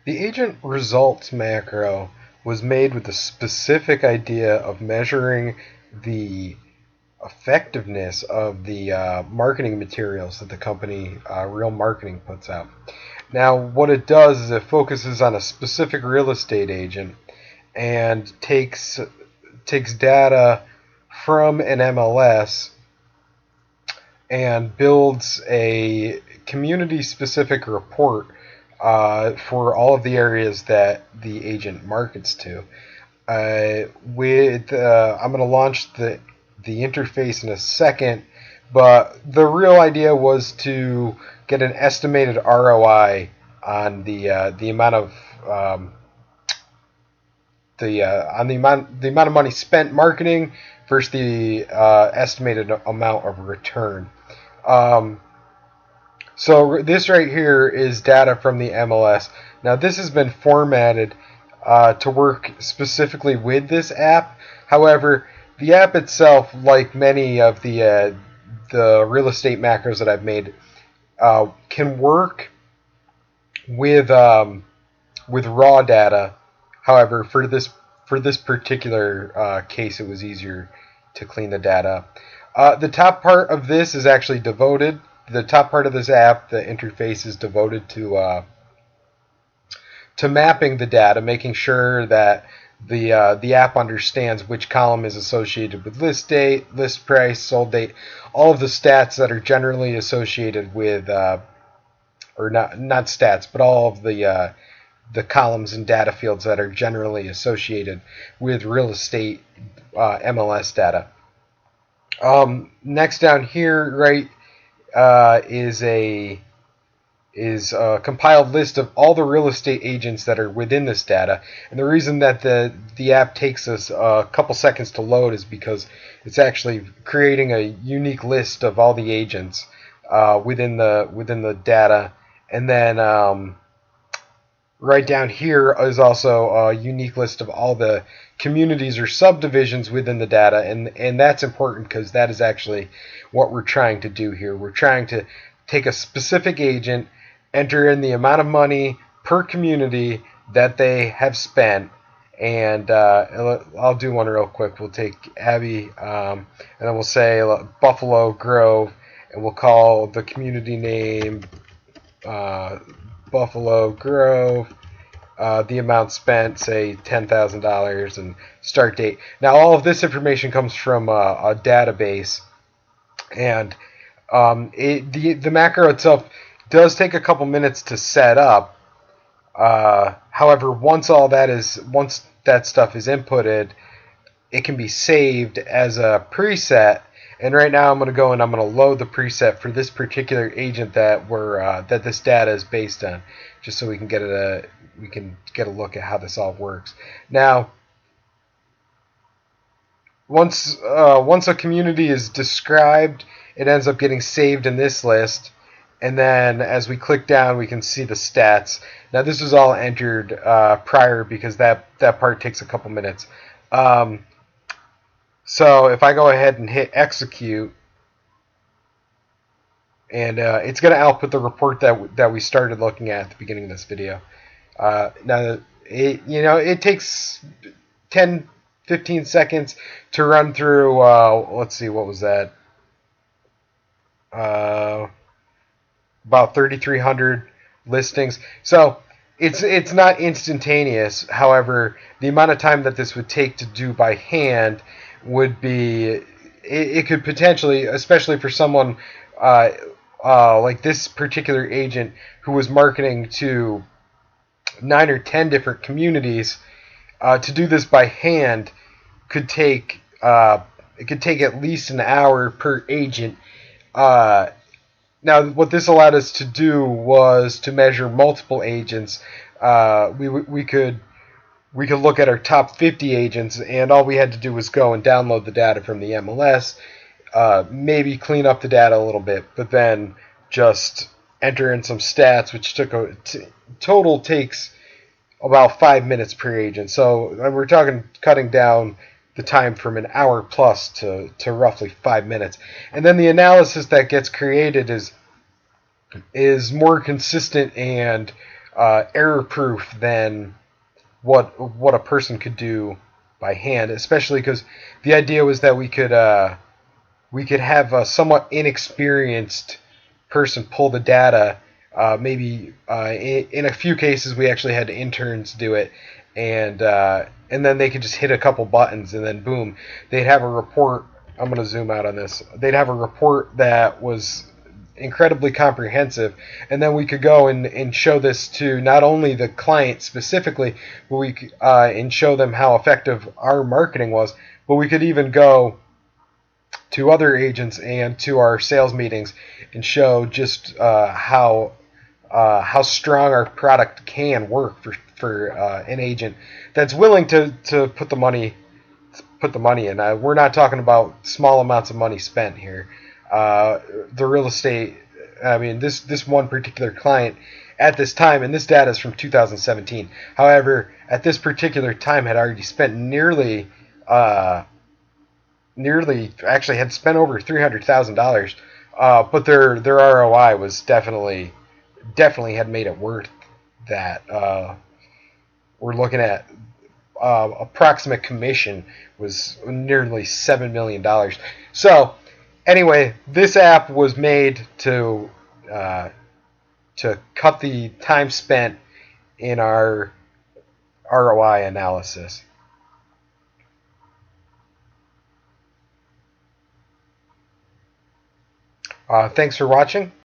The agent results macro was made with the specific idea of measuring the effectiveness of the marketing materials that the company Real Marketing puts out. Now, what it does is it focuses on a specific real estate agent and takes data from an MLS and builds a community-specific report for all of the areas that the agent markets to. I'm going to launch the interface in a second, but the real idea was to get an estimated ROI on the amount of the amount of money spent marketing versus the estimated amount of return. So this right here is data from the MLS. Now this has been formatted to work specifically with this app. However, the app itself, like many of the real estate macros that I've made, can work with raw data. However, for this particular case, it was easier to clean the data up. The top part of this is actually devoted. The top part of this app, the interface, is devoted to mapping the data, making sure that the app understands which column is associated with list date, list price, sold date, all of the stats that are generally associated with, or not stats, but all of the columns and data fields that are generally associated with real estate MLS data. Next down here, right, is a compiled list of all the real estate agents that are within this data. And the reason that the app takes us a couple seconds to load is because it's actually creating a unique list of all the agents within the data. And then right down here is also a unique list of all the communities or subdivisions within the data, and that's important because that is actually what we're trying to do here. We're trying to take a specific agent, enter in the amount of money per community that they have spent, and I'll do one real quick. We'll take Abby, and then we'll say Buffalo Grove, and we'll call the community name Buffalo Grove. The amount spent, say $10,000, and start date. Now, all of this information comes from a database, and the macro itself does take a couple minutes to set up. However, once that stuff is inputted, it can be saved as a preset. And right now, I'm going to go and I'm going to load the preset for this particular agent that this data is based on, just so we can get a look at how this all works. Now, once a community is described, it ends up getting saved in this list. And then as we click down, we can see the stats. Now, this is all entered prior because that part takes a couple minutes. So if I go ahead and hit execute, and it's going to output the report that we started looking at the beginning of this video. Now, it takes 10, 15 seconds to run through. Let's see, what was that? About 3,300 listings. So it's not instantaneous. However, the amount of time that this would take to do by hand would be, it could potentially, especially for someone like this particular agent who was marketing to 9 or 10 different communities, to do this by hand could take at least an hour per agent. Now, what this allowed us to do was to measure multiple agents. We could look at our top 50 agents, and all we had to do was go and download the data from the MLS, maybe clean up the data a little bit, but then just enter in some stats, which total takes about 5 minutes per agent. So we're talking cutting down the time from an hour plus to roughly 5 minutes. And then the analysis that gets created is more consistent and error proof than what a person could do by hand, especially because the idea was that we could have a somewhat inexperienced person pull the data. Maybe in a few cases we actually had interns do it, and then they could just hit a couple buttons and then boom, they'd have a report. I'm going to zoom out on this. They'd have a report that was incredibly comprehensive, and then we could go and show this to not only the client specifically, but and show them how effective our marketing was, but we could even go to other agents and to our sales meetings and show just how strong our product can work for an agent that's willing to put the money in. We're not talking about small amounts of money spent here. The real estate, I mean, this one particular client at this time, and this data is from 2017. However, at this particular time, had already spent nearly actually had spent over $300,000. But their ROI was definitely had made it worth that. We're looking at approximate commission was nearly $7 million. So anyway, this app was made to cut the time spent in our ROI analysis. Thanks for watching.